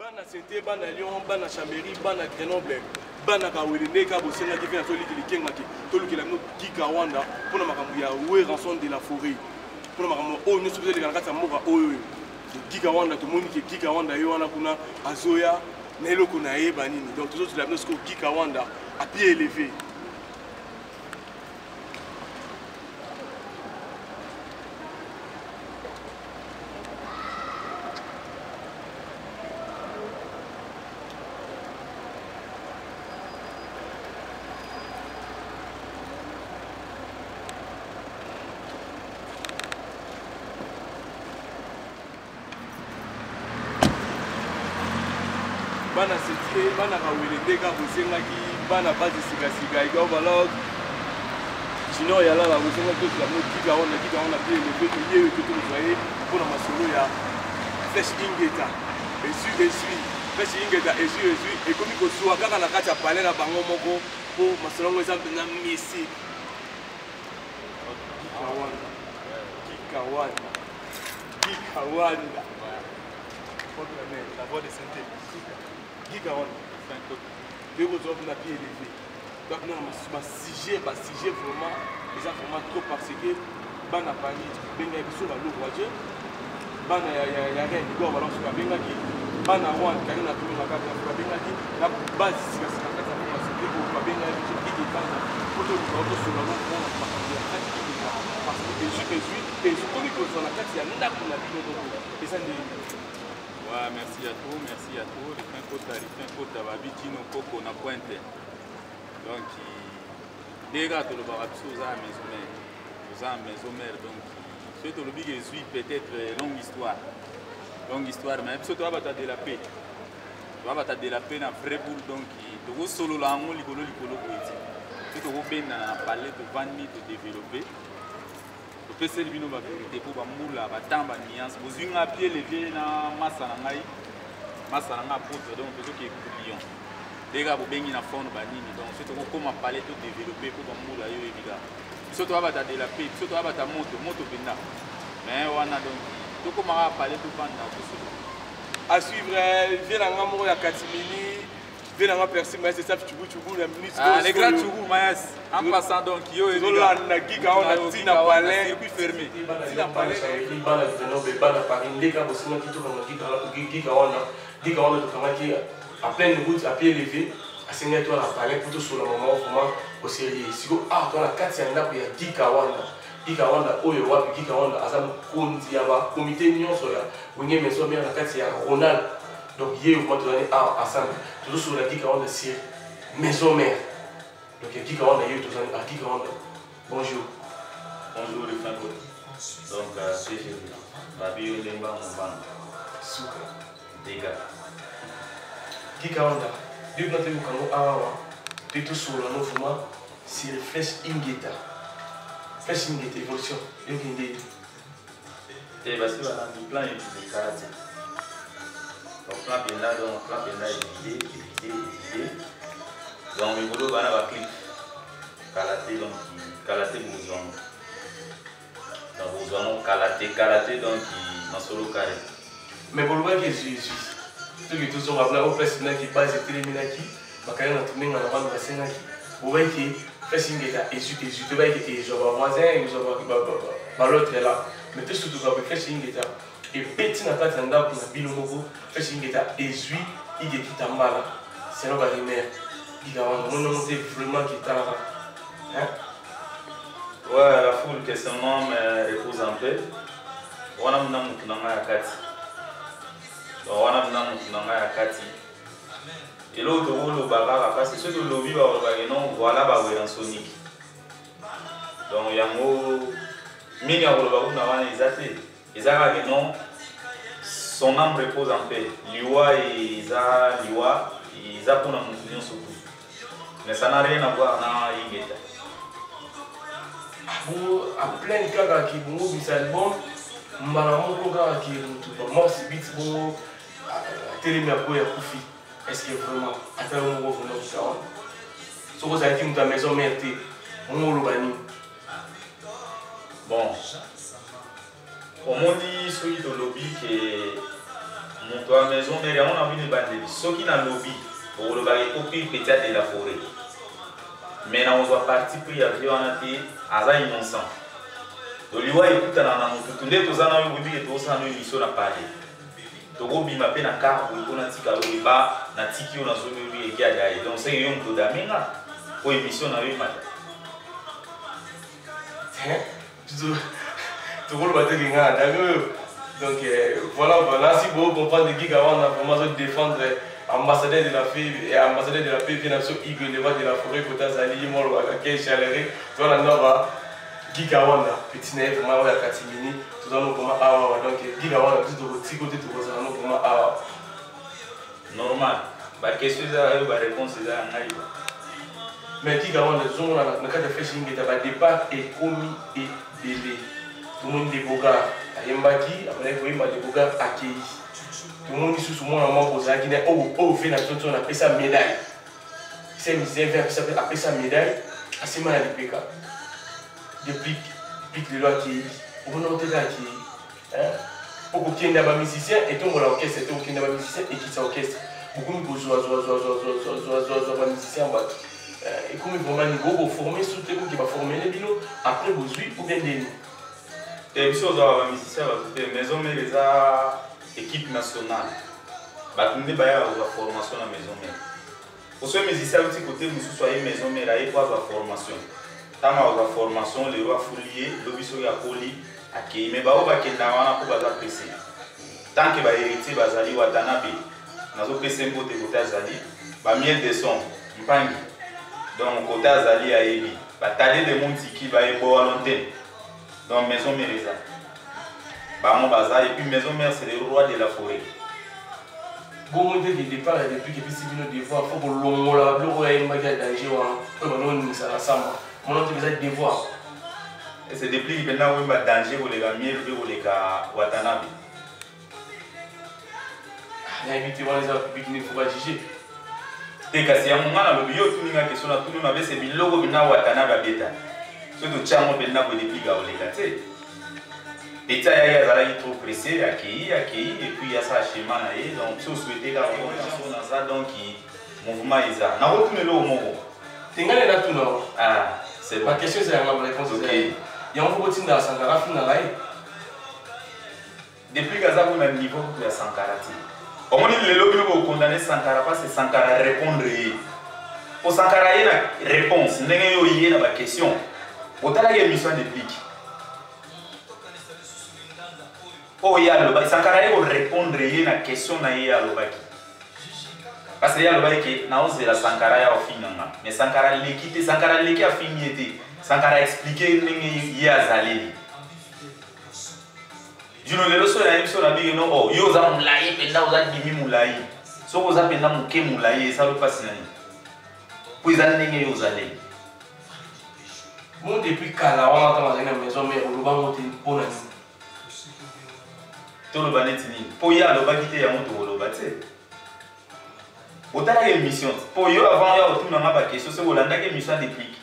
Bana Saint-Étienne, Bana Lyon, Bana Chambéry, Bana Grenoble, Bana Kawelene, Kabosena qui vient à Toli qui Kengaki, Tolu qui l'a mis Kika Wanda, pour la Makamouya, Oué rançon de la forêt, pour la Makamou, oh, nous sommes les gars, Moura, oh, Kika Wanda, tout le monde qui est Kika Wanda, Yoana Kuna, Azoya, Nelo Kunae, Banini, donc tous autres, la mis Kika Wanda, à pied élevé. Bana Saint-Étienne, Bana Kawelene, Kabosena qui, Bana Badi Siga, Igor Balog, sinon il y a là la Bosena qui la mot Kika Wanda, pied élevé, il y a eu que vous voyez, pour la Masolo, il y a Flèche Ingeta, Flèche Ingeta, et comme il faut soit quand on a qu'à parler à Bango Moko, pour Masolo, ils ont bien Messi. Kika Wanda. La voix de Saint-Étienne. Kika Wanda. Deux autres na pied élevé. Donc non, ma sujet vraiment, déjà vraiment trop parce que Bana Pani, Benga Biso va l'eau voyage. Bana ya rien, Igor Balon sur la Benga qui, Bana Rwanda, Karina Toumi Makabe sur la Benga qui, la base c'est la carte à faire, c'est pour la Benga qui est dans la photo de l'autre sur la route pour la partie de la carte qui est là. Parce que et je connais que sur la carte, il y a n'a qu'on a vu et ça ne. Ouais, merci à tous. Le fin côte d'Ababi, Tino Coco, na pointe. Donc, les gars, tu le vas aux maison mère. Donc, ce que le big est peut-être longue histoire, mais ce que tu vas de la paix. Tu vas de la paix dans vrai boule. Donc, tu vas solo là, on lit le ce que tu vas bien parler de 20 000 de développer. Tu peux servir nos vérités pour la batamba nuance. Vous avez un pied levé dans Massanangaï, poudre, donc ce qui est pour Lyon. Les gars, vous avez un fond de banini, donc c'est comment parler tout développer pour la yoga. Si tu as de la paix, si tu as ta moto bina. Mais on a donc tout comment parler tout le temps. À suivre, viens à Ngamour à Katimini. Viens à percer, mais c'est ça, tu bouges la minute. Les grands Tougou, Maïs, en passant donc, yo et on a dit qu'on a dit n'a pas l'air. Circuit fermé. Il n'a pas l'air. Il n'a pas l'air. Les gars, aussi, qui tournent à pleine route, à pied levé, à Seigneur, toi, à parler pour tout sur le moment, vraiment, au sérieux. Si vous avez 4 ans, il y a 10 Kawanda. Kikawanda oyo wapi Kikawanda azam kondi ya ba comité nyonso ya wenge meso mère na kati ya Ronald. Donc hier on va donner ensemble tout sur la Kikawanda sur maison mère. Donc Kikawanda hier tout à Kikawanda. Bonjour. Bonjour les frères. Donc c'est chez Babi Olemba Mbang. Souka. Dégâts. Kikawanda. Dieu notre Mukango awa. Tout sur la nouvellement sur Flèche Ingeta. Flèche Ingeta évolution. Et parce que voilà, le plan est de karaté. Donc plan bien là, donc plan bien là est vidé. Donc le boulot va avoir clip. Karaté donc karaté bouzon. Donc bouzon karaté donc dans solo carré. Mais pour le moment qui est suisse. Tout que tout son rapport au place qui base téléminaki, bakaya na tourner na bande de Sénaki. Vous voyez que Flèche Ingeta hésite, tu vois que je vois voisin et je vois l'autre là. Mais tout ce que tu vois avec Flèche Ingeta et petit na kati anda pour na bilomoko Flèche Ingeta hésite, il est qui tambala. C'est nos barrières. Il a un nom vraiment qui t'a hein? Ouais, la foule que son nom repose en paix. On a mon nom à Kati. On a mon nom à Kati. Et l'autre rôle au Baba, parce que ceux que l'Obi va non, voilà, bah, en Sonic. Donc, il y a un mot. Mini à Rolobabou n'a pas exaté. Ils ont non, son âme repose en paix. Liwa et Isa, Liwa, ils ont pour la mouvement surtout. Mais ça n'a rien à voir avec Ingeta. À plein de cas qui vont au album, Malamoko qui est mort, c'est vite bon, Télémiapo et Koufi. Est-ce que vraiment, à tel moment, vraiment, ça va? Si vous avez dit que ta maison mère, mon lobani. Bon, au monde dit celui de lobby qui moto à maison mais on a vu des bandes ceux qui n'ont lobby pour le barrer copie peut-être de la forêt mais on doit partir pris avion en été à ça innocent donc lui écoute dans la moto tout les tous en ont eu et tous en ont eu mission à parler donc bima pe na car pour na tika lo ba na tiki on a zone lui et gars donc c'est un peu d'amenga pour émission na lui mata tout le monde va donc voilà, si vous comprenez que on a vraiment défendre ambassadeur de la paix et ambassadeur de la paix vient sur Igor de la forêt pour Tanzanie, Molo, Kay Chaléré, tout le monde Gigawana, petit nez, vraiment à Katimini, tout le monde comment ah donc Gigawana tout au petit côté tout ça nous comment ah normal. Bah question ça la réponse c'est ça n'arrive. Mais Gigawana les gens na cas de fishing qui va départ et commis et délai. Tout le monde déboga ayembaki après koyemba déboga accueilli. Tout le monde dit sous moi maman poser qui n'est au fait na tout on appelle ça médaille. C'est musée vert ça appelle ça médaille assez mal à l'IPK. Depuis les lois qui on a été là qui pour qu'il y ait des musiciens et tout mon orchestre et tout qu'il y ait des musiciens et qui s'orchestre beaucoup de musiciens et comme vraiment niveau former surtout qui va former les bilos après vous suivez ou bien des et puis aux musiciens maison mais les équipe nationale bah nous débat à la formation la maison mais pour ceux musiciens aussi côté nous soyez maison mais là il faut avoir formation tant à formation les rois foulier l'obispo ya poli akei mais ba oba kenda wana ko baza pressé tant que ba héritier bazali watanabe nazo pressé mbote côté azali ba miel de son mpangi donc côté azali ayebi ba tali de monde qui ba ebo à longtemps donc maison mereza ba mon bazali et puis maison mère c'est le roi de la forêt bon dès le départ depuis que puis vino devoir faut que longola le roi est maga danger wa ko non ça ensemble mon autre besoin de devoir et c'est depuis qu'il maintenant où il danger pour les miel pour les watanabe na éviter les gens public ne faut pas juger et kasi ya mungana lo biyo tout ninga question na tout na be c'est biloko bina watanabe beta surtout chango bena ko depuis ga oleka te et ça ya zala trop pressé accueilli et puis il y a ça schéma na ye donc si vous souhaitez la formation dans ça donc mouvement isa na retourner le moko tingale na tout non ah c'est bon. Ma question c'est la réponse. Ok. Il y a un peu de temps dans Sankara final là. Depuis que ça vous avez niveau de Sankara. Au moins les lobbies vont condamner Sankara parce que Sankara répondre. Pour Sankara il y a une réponse. N'engagez pas y a une question. Autant la mission déplique. Oh il y a le Sankara il va répondre y a une question na y a le baki. Parce qu'il y a le bail qui n'a osé la Sankara ya au final mais Sankara l'équité Sankara l'équité a fini était Sankara expliquer n'engi ya zaleli juno le so na émission na bi no oh yo za mulai penda oza dimi mulai so oza penda muke mulai ça le passe nani puis za n'engi yo zaleli mon depuis kala wana ta mazina maison mais on va monter pour la to le banetini po ya le bakite ya moto lo batse autant la émission pour yo avant ya autour na ba question c'est Hollande qui émission déplique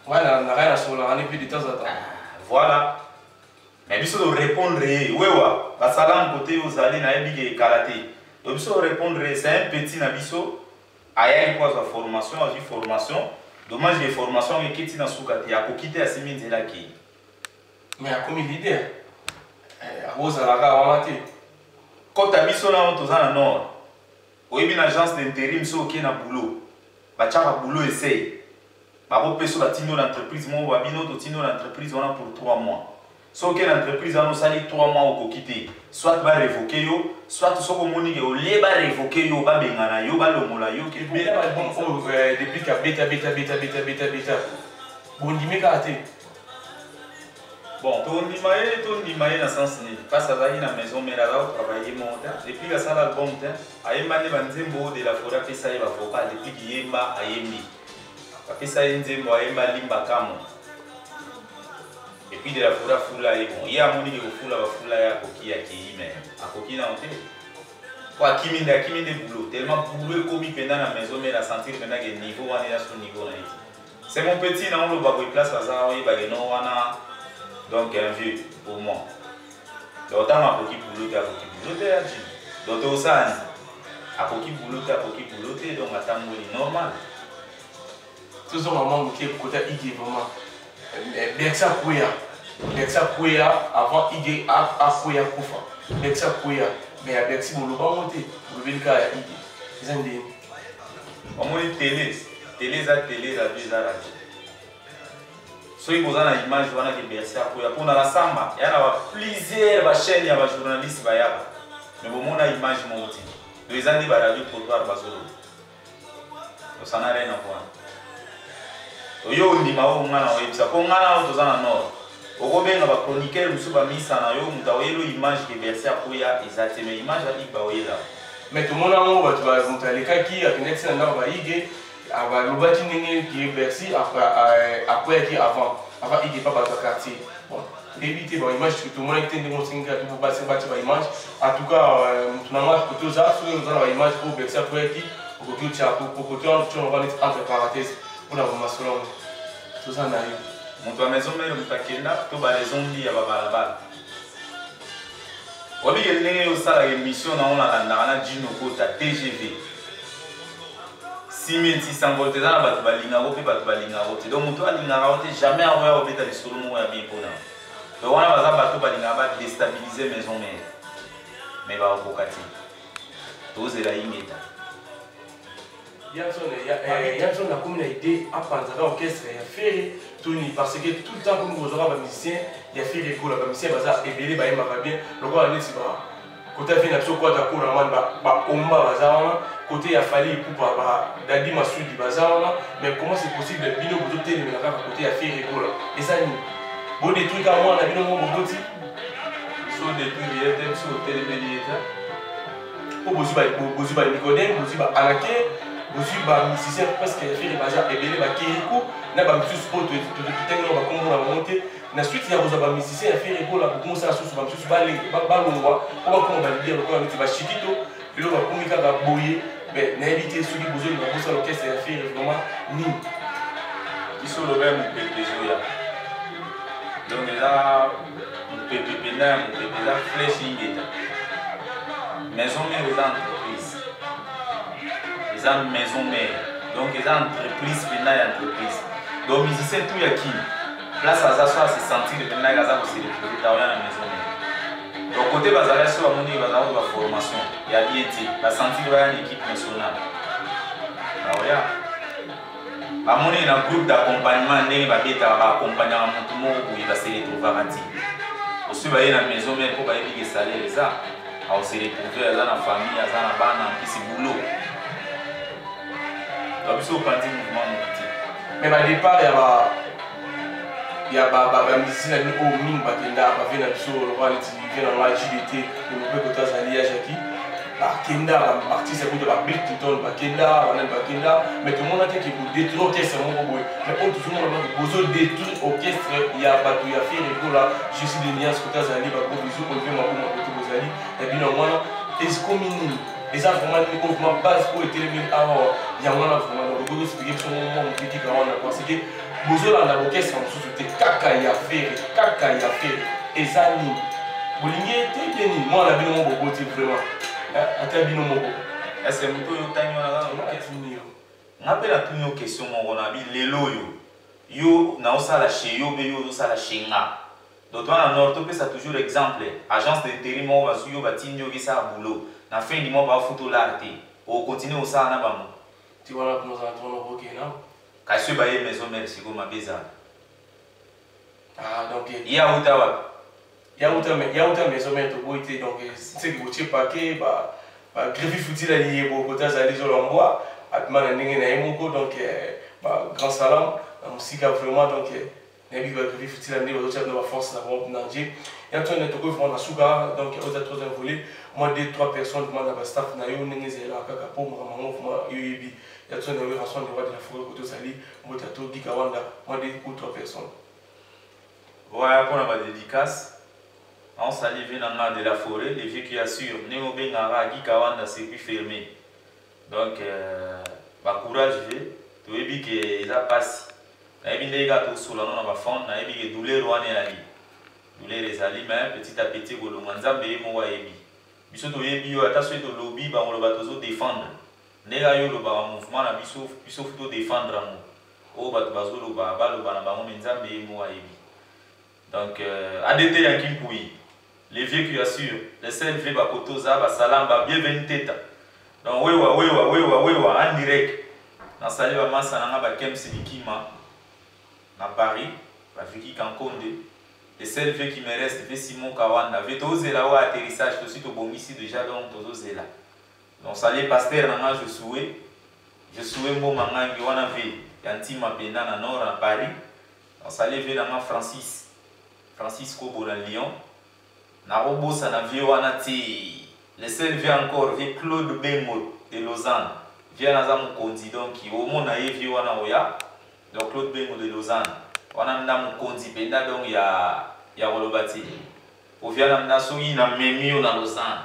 voilà na rien sur la année plus de temps à temps voilà mais biso de répondre wewa ba salam côté aux allez na ebi karaté donc biso répondre c'est un petit na biso aya quoi sa formation a une formation dommage les formations qui tina sukati ya kokite asimi nzela ki mais a comme leader a boza la ga wamati quand ta biso na to za na nord oui, une agence d'intérim, c'est ok na boulot. Bachara boulot essaye. Babo peso la tino l'entreprise, mon wabino to tino l'entreprise on a pour 3 mois. C'est ok l'entreprise a no sali 3 mois au quitter. Soit ba révoquer yo, soit so ko moni ke o le ba révoquer yo ba bengana yo ba lomola yo ke mais là bon depuis que beta. Bon dimi ka ate. Bon, ton dimaye dans le sens ni pas ça va na maison mais là travailler mon temps depuis que ça l'album temps ayemba ne banzembo de la forêt fait ça il va vocal depuis yemba ayembi fait ça nzembo ayemba limba kamo et puis de la forêt fula et bon il y a moni que fula va fula ya koki ya ki mais a koki na onte quoi kimi de boulot tellement boulot comme il pendant la maison mais la sentir pendant que niveau on est à son niveau là c'est mon petit na on le ba place ça oui ba no wana donc un vieux pour moi donc tant akoki boulot ya jim donc tosani akoki boulot donc atangoli normal toujours maman moké côté Igué vraiment Berksa Kouya avant Igué a Kouya Koufa Berksa Kouya mais à Berksa bon le pas monter le velika ya Igué ils ont dit on dit télé la vie za radio soki boza na image wana ke Berksa Kouya pour na la samba il y a plusieurs chaînes ya ba journalistes bayaba mais bomona image monti les années ba radio trottoir bazolo ça n'a rien à voir yo ndima o ngana oyebisa po ngana o tozana nord okobenga ba chroniqueur musu ba misa na yo muta oyelo image ke Berksa Kouya ezateme image a ikba oyela mais tout monde ngo batu ba mutaleka ki akineti na ba Igué aba lobati ndenge ki Berksa après qui avant Igué pas batu quartier bon éviter ba image que tout le monde était ndenge singa tout passer bati ba image en tout cas tunanga côté za so nous ba image pour Berksa Kouya ki côté chapo côté on va mettre entre parenthèses pour la formation tout ça n'arrive moto a maison mère mutakenda to ba raison ndi ya babalabala obi ndenge yo sala émission na ona na Dino Kota TGV 6600 volts na batu balinga ko pe batu balinga ko donc moto alinga ko te jamais awa obeta le solo mo ya bien pona donc wana baza batu balinga ba déstabiliser maison mère mais ba okati to zela ingeta Yanson a comme une idée à penser à l'orchestre et à faire Tony parce que tout le temps comme vous aurez un musicien, il y a fait des cours, le musicien va et bien, il va bien. Le roi a dit c'est pas. Côté fin d'absolu quoi d'accord la man ba omba bazama côté a fallu pour ba dadi masu di bazama mais comment c'est possible de bino bodo télé mais là côté a fait des cours et ça nous bon des trucs à moi on a bino mon bodo ti so des trucs il y a des sur télé médiata pour bozi ba Nicodème bozi ba Anaké bozi ba musicien parce que fait les bazar et bien ba Kirikou na ba musicien sport tout tout ba comment on va monter na suite il y a ba musicien fait les cours là pour commencer à sous ba musicien ba longwa pour comment ba dire le quoi ba Chiquito et là ba komika ba boyer mais na éviter celui bozo na bossa l'orchestre et faire vraiment ni qui sont le même PPG là donc là on PPP là flèche ingeta maison mère des entreprises les maison mère donc les entreprises pénales entreprises donc musicien tout ya qui place à s'asseoir se sentir de pénales à se retrouver dans la maison mère donc côté bazala sur la monnaie bazala de formation il y a bien été la sentir dans une équipe nationale ah ouais à mon un groupe d'accompagnement n'est pas bêta va accompagner un montement où il va se retrouver à ti aussi va y la maison mère pour bailler les salaires ça on se retrouver dans la famille dans la bande en plus boulot donc c'est au parti mouvement mais au départ il y a ba musicien au mine ba kenda ba vena biso le roi vient dans la JDT le peut que tas alliage qui ba kenda ba artiste pour ba Bill Clinton ba kenda mais tout le monde a dit qu'il faut détruire orchestre mon boy mais on tout le monde a besoin de détruire orchestre il y a pas il y a fait les gros là je suis de Nias que tas alliage ba gros bisous on fait ma côté vous allez et bien au moins est-ce qu'on mine les gens vraiment une mouvement base pour être éliminé alors il y a vraiment le gros expliquer son moment critique on a parce que bozola na l'orchestre en dessous de kaka ya faire et ça ni bolingi te bien ni moi la bino mon bobo ti vraiment ata bino mon bobo est-ce que muto yo tanyo na l'orchestre ni yo ngapela tunyo question mon na bi lelo yo na osala chez yo be yo osala chez nga donc toi na nord to pesa toujours exemple agence d'intérim mo ba suyo ba tinyo ki sa boulot na fin du mois ba photo l'arte o continuer osala na ba mo tu vois là comment ça tourne au hockey non kasi ba ye maison mère siko mabeza ah donc ya utawa maison mère to boité donc c'est que tu paquet ba greffi fouti la lié bo kota za les olomboa atman ndenge na yemoko donc ba grand salam musique vraiment donc nebi ba greffi fouti la ndé ba chef de la force na bon nanje ya to ne to ko vraiment na suka donc aux autres troisième volet moi 2-3 personnes demandent à staff na yo ndenge zela kaka po mamango vraiment yoyebi il y a une relation de roi de la forêt côté Sali, Motato, Gikawanda, moi des ou 3 personnes. Voilà pour la dédicace. On s'allie venant de la forêt, les vieux qui assurent, Néo Bengara, Gikawanda, c'est plus fermé. Donc, courage, tu es bien que ça passe. Tu es bien les gars, tu es sur la non, tu es bien que douleur, tu es là. douleur ezali mais petit à petit kolonga nzambe ye moko ayebi biso toyebi yo ata soki tolobi bangoloba tozodéfendre ndenge yo olobaka mouvement na biso fu todéfendre yango oyo bato bazoloba baloba na bango me nzambe ye moko ayebi donc ADT yanki mpui les vieux qui assurent les seuls vieux bakotoza basalamba bienvenu teta donc wewa en direct nasali bamasa nanga bakemsi bikima na Paris baviki Kankonde les seuls vieux qui me restent c'est Simon Kawanda ve tozela wa atterrissage tout de suite obongisi déjà donc tozozela donc sali pasteur nanga je souhait mbo mangangi wana ve yantima penda na nord na Paris donc sali ve nanga Francis Kobo na Lyon na robosa na vie wana ti les seuls vieux encore vie Claude Bengo de Lausanne vient naza mokonzi donc au monde na ye vie wana oya donc Claude Bengo de Lausanne wana mna mokonzi penda donc ya rolobati o vient na soyi na memio na Lausanne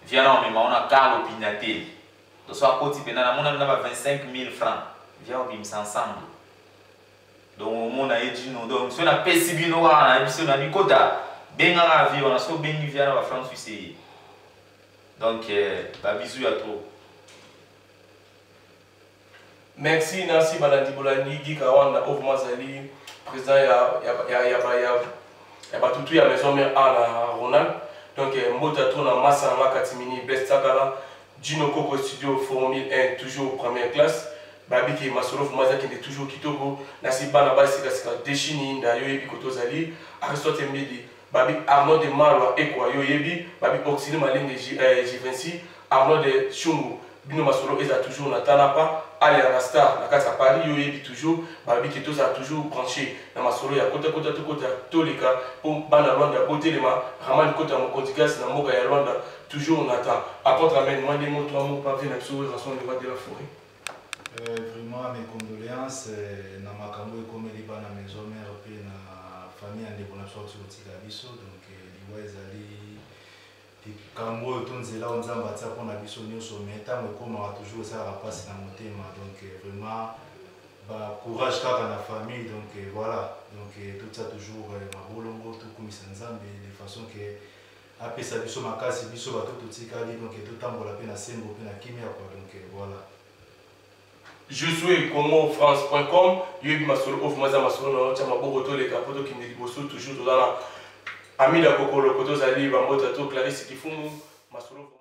vient na mema ona Carlo Pignatelli donc so akoti penda na mona na 25 000 francs vient obimisa ensemble donc au monde na ye dino donc so na pesi bino wana biso na bikota benga la vie on a so bengi vient na France suisse donc ba bisous à toi. Merci Nancy Balandi Bolandi Guy Kawanda Ovmazali président ya batutu ya maison mère à la Ronald donc mbota tourna massa na katimini best takala Dino Koko studio formule 1 toujours première classe babi ki masolo fumaza qui est toujours kitoko nasi bana basi kasika deshini nda yo yebi kotozali Aristote Mbidi babi Arnaud de Malwa ekwa yo yebi babi Oxyde Malenge J26 Arnaud de Chungu bino masolo eza toujours na tanapa aller à la star na kati ya Paris yo yebi toujours babi ki toza toujours branché na masolo ya kota tolika pour bana Rwanda botelema ramani kota mokondigas na moka ya Rwanda toujours on attend apôtre amen moi des mots 3 mots pas venir sur raison le roi de la forêt. Vraiment mes condoléances na makambo ekomeli bana maison mère pe na famille ande bona so sotika biso donc liwa ezali kambo tonzela onzamba tsa pona biso nyonso mais tango ekoma toujours ça rapase na motema donc vraiment ba courage kaka na famille donc voilà donc tout ça toujours mabolongo tout comme nzambe de façon que apesa biso makasi biso bato totikali donc tout tambola pe na sembo pe na kimia quoi donc voilà. Je suis congofrance.com, Yubi Masolo, Off Maza Masolo, Chama Bogoto, les capotos qui me disent toujours dans la Amida Kokolo, Koto Zali, Bambotato, Clarisse Kifumu, Masolo.